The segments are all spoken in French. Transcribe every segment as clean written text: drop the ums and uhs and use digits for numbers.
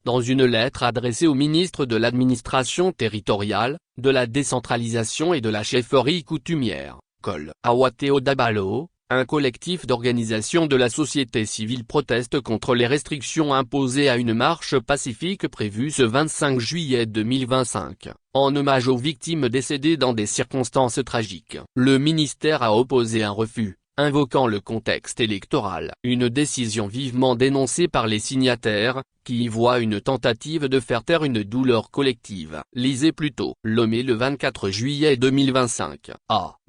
Dans une lettre adressée au ministre de l'Administration territoriale, de la décentralisation et de la chefferie coutumière, Col Awateo Dabalo, un collectif d'organisations de la société civile proteste contre les restrictions imposées à une marche pacifique prévue ce 25 juillet 2025, en hommage aux victimes décédées dans des circonstances tragiques. Le ministère a opposé un refus, invoquant le contexte électoral. Une décision vivement dénoncée par les signataires, qui y voient une tentative de faire taire une douleur collective. Lisez plutôt. Lomé le 24 juillet 2025.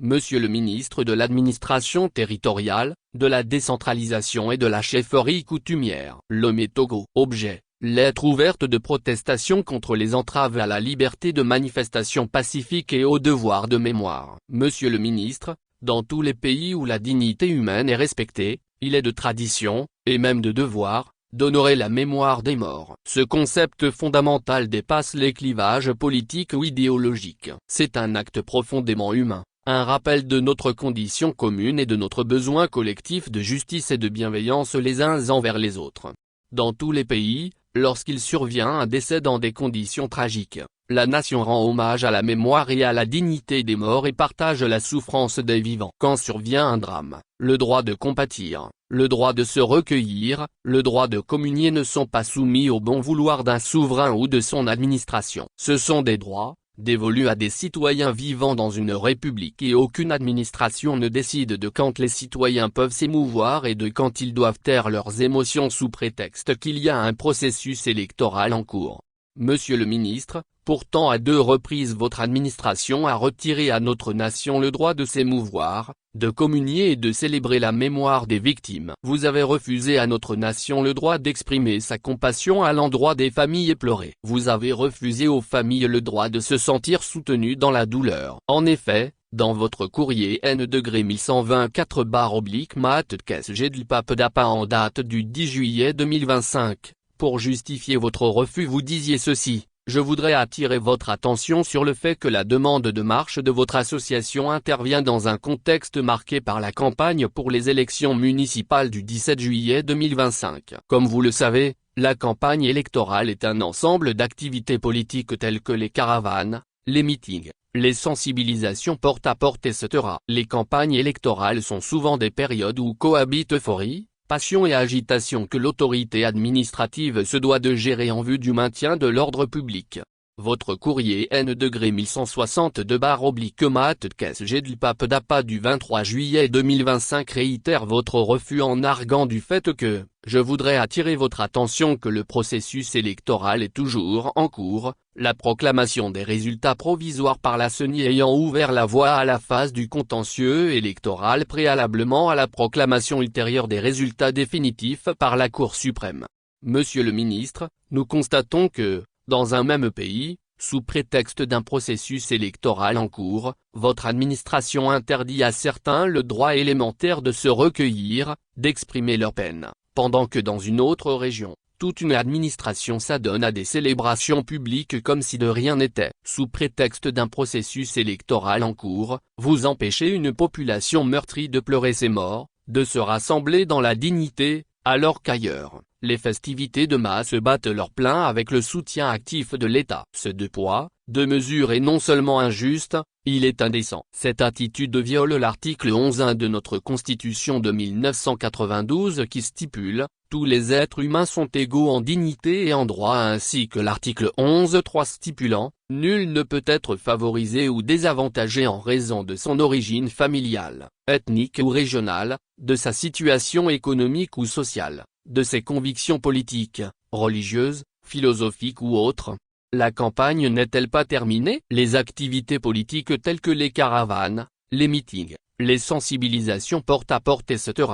Monsieur le ministre de l'Administration territoriale, de la décentralisation et de la chefferie coutumière. Lomé Togo. Objet. Lettre ouverte de protestation contre les entraves à la liberté de manifestation pacifique et au devoir de mémoire. Monsieur le ministre, dans tous les pays où la dignité humaine est respectée, il est de tradition, et même de devoir, d'honorer la mémoire des morts. Ce concept fondamental dépasse les clivages politiques ou idéologiques. C'est un acte profondément humain, un rappel de notre condition commune et de notre besoin collectif de justice et de bienveillance les uns envers les autres. Dans tous les pays, lorsqu'il survient un décès dans des conditions tragiques, la nation rend hommage à la mémoire et à la dignité des morts et partage la souffrance des vivants. Quand survient un drame, le droit de compatir, le droit de se recueillir, le droit de communier ne sont pas soumis au bon vouloir d'un souverain ou de son administration. Ce sont des droits, dévolus à des citoyens vivant dans une république et aucune administration ne décide de quand les citoyens peuvent s'émouvoir et de quand ils doivent taire leurs émotions sous prétexte qu'il y a un processus électoral en cours. Monsieur le ministre, pourtant à 2 reprises votre administration a retiré à notre nation le droit de s'émouvoir, de communier et de célébrer la mémoire des victimes. Vous avez refusé à notre nation le droit d'exprimer sa compassion à l'endroit des familles éplorées. Vous avez refusé aux familles le droit de se sentir soutenues dans la douleur. En effet, dans votre courrier N-1124/Mat-KSG-Dlpap-Dapa en date du 10 juillet 2025, pour justifier votre refus vous disiez ceci. Je voudrais attirer votre attention sur le fait que la demande de marche de votre association intervient dans un contexte marqué par la campagne pour les élections municipales du 17 juillet 2025. Comme vous le savez, la campagne électorale est un ensemble d'activités politiques telles que les caravanes, les meetings, les sensibilisations porte-à-porte etc. Les campagnes électorales sont souvent des périodes où cohabitent euphorie, passion et agitation que l'autorité administrative se doit de gérer en vue du maintien de l'ordre public. Votre courrier N-1162/Mat-KSG-Dlpap-Dapa du 23 juillet 2025 réitère votre refus en arguant du fait que, je voudrais attirer votre attention que le processus électoral est toujours en cours, la proclamation des résultats provisoires par la CENI ayant ouvert la voie à la phase du contentieux électoral préalablement à la proclamation ultérieure des résultats définitifs par la Cour suprême. Monsieur le ministre, nous constatons que, dans un même pays, sous prétexte d'un processus électoral en cours, votre administration interdit à certains le droit élémentaire de se recueillir, d'exprimer leur peine, pendant que dans une autre région, toute une administration s'adonne à des célébrations publiques comme si de rien n'était. Sous prétexte d'un processus électoral en cours, vous empêchez une population meurtrie de pleurer ses morts, de se rassembler dans la dignité, alors qu'ailleurs, les festivités de masse battent leur plein avec le soutien actif de l'État. Ce 2 poids, 2 mesures est non seulement injuste, il est indécent. Cette attitude viole l'article 11.1 de notre Constitution de 1992 qui stipule « Tous les êtres humains sont égaux en dignité et en droit » ainsi que l'article 11.3 stipulant « Nul ne peut être favorisé ou désavantagé en raison de son origine familiale, ethnique ou régionale, de sa situation économique ou sociale, de ses convictions politiques, religieuses, philosophiques ou autres ». La campagne n'est-elle pas terminée? Les activités politiques telles que les caravanes, les meetings, les sensibilisations porte-à-porte etc.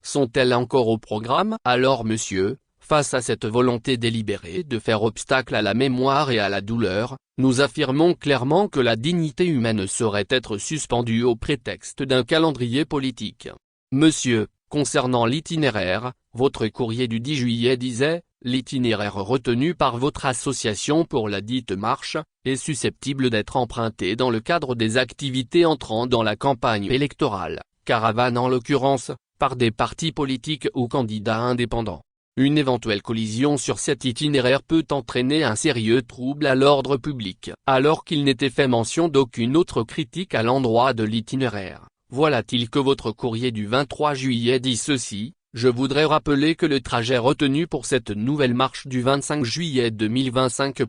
sont-elles encore au programme? Alors monsieur, face à cette volonté délibérée de faire obstacle à la mémoire et à la douleur, nous affirmons clairement que la dignité humaine saurait être suspendue au prétexte d'un calendrier politique. Monsieur, concernant l'itinéraire, votre courrier du 10 juillet disait « L'itinéraire retenu par votre association pour la dite marche, est susceptible d'être emprunté dans le cadre des activités entrant dans la campagne électorale, caravane en l'occurrence, par des partis politiques ou candidats indépendants. Une éventuelle collision sur cet itinéraire peut entraîner un sérieux trouble à l'ordre public. Alors qu'il n'était fait mention d'aucune autre critique à l'endroit de l'itinéraire, voilà-t-il que votre courrier du 23 juillet dit ceci: je voudrais rappeler que le trajet retenu pour cette nouvelle marche du 25 juillet 2025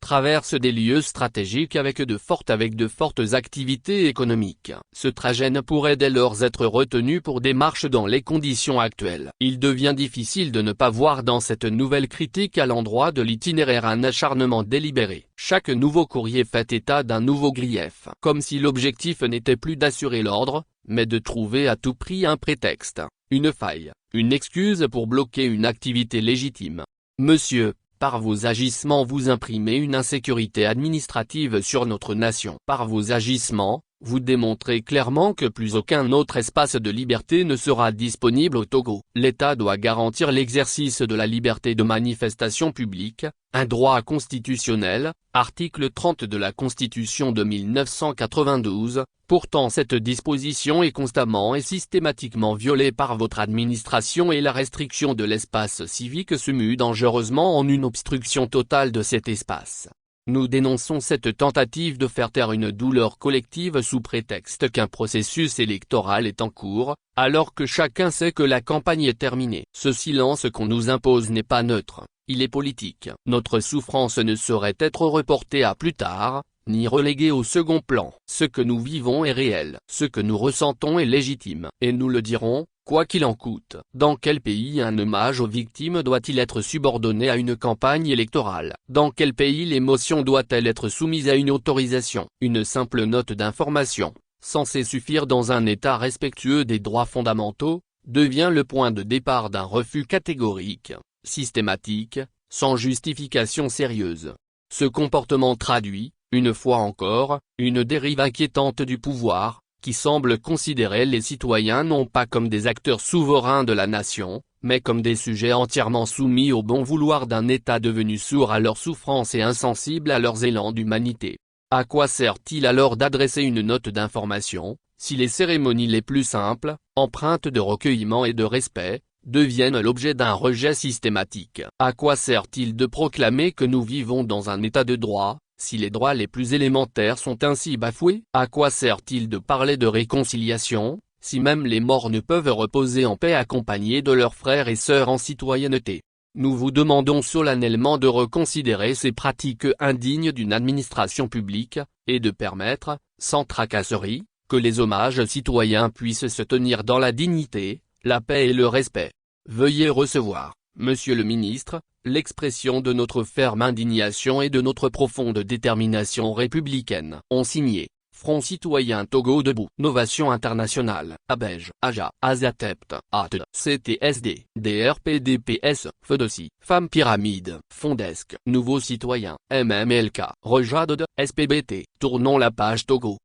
traverse des lieux stratégiques avec de fortes activités économiques. Ce trajet ne pourrait dès lors être retenu pour des marches dans les conditions actuelles. Il devient difficile de ne pas voir dans cette nouvelle critique à l'endroit de l'itinéraire un acharnement délibéré. Chaque nouveau courrier fait état d'un nouveau grief, comme si l'objectif n'était plus d'assurer l'ordre, mais de trouver à tout prix un prétexte, une faille, une excuse pour bloquer une activité légitime. Monsieur, par vos agissements vous imprimez une insécurité administrative sur notre nation. Par vos agissements, vous démontrez clairement que plus aucun autre espace de liberté ne sera disponible au Togo. L'État doit garantir l'exercice de la liberté de manifestation publique, un droit constitutionnel, article 30 de la Constitution de 1992, pourtant cette disposition est constamment et systématiquement violée par votre administration et la restriction de l'espace civique se mue dangereusement en une obstruction totale de cet espace. Nous dénonçons cette tentative de faire taire une douleur collective sous prétexte qu'un processus électoral est en cours, alors que chacun sait que la campagne est terminée. Ce silence qu'on nous impose n'est pas neutre, il est politique. Notre souffrance ne saurait être reportée à plus tard, ni reléguée au second plan. Ce que nous vivons est réel. Ce que nous ressentons est légitime. Et nous le dirons, quoi qu'il en coûte. Dans quel pays un hommage aux victimes doit-il être subordonné à une campagne électorale? Dans quel pays l'émotion doit-elle être soumise à une autorisation? Une simple note d'information, censée suffire dans un État respectueux des droits fondamentaux, devient le point de départ d'un refus catégorique, systématique, sans justification sérieuse. Ce comportement traduit, une fois encore, une dérive inquiétante du pouvoir, qui semble considérer les citoyens non pas comme des acteurs souverains de la nation, mais comme des sujets entièrement soumis au bon vouloir d'un État devenu sourd à leurs souffrances et insensible à leurs élans d'humanité. À quoi sert-il alors d'adresser une note d'information, si les cérémonies les plus simples, empreintes de recueillement et de respect, deviennent l'objet d'un rejet systématique? À quoi sert-il de proclamer que nous vivons dans un État de droit, si les droits les plus élémentaires sont ainsi bafoués? À quoi sert-il de parler de réconciliation, si même les morts ne peuvent reposer en paix accompagnés de leurs frères et sœurs en citoyenneté? Nous vous demandons solennellement de reconsidérer ces pratiques indignes d'une administration publique, et de permettre, sans tracasserie, que les hommages citoyens puissent se tenir dans la dignité, la paix et le respect. Veuillez recevoir, Monsieur le ministre, l'expression de notre ferme indignation et de notre profonde détermination républicaine. Ont signé, Front citoyen Togo debout, Novation internationale, Abej, Aja, Azatept, AT, CTSD, DRPDPS, FEDOCI, Femmes Pyramide, Fondesc, Nouveaux Citoyens, MMLK, Rejadod, SPBT. Tournons la page Togo.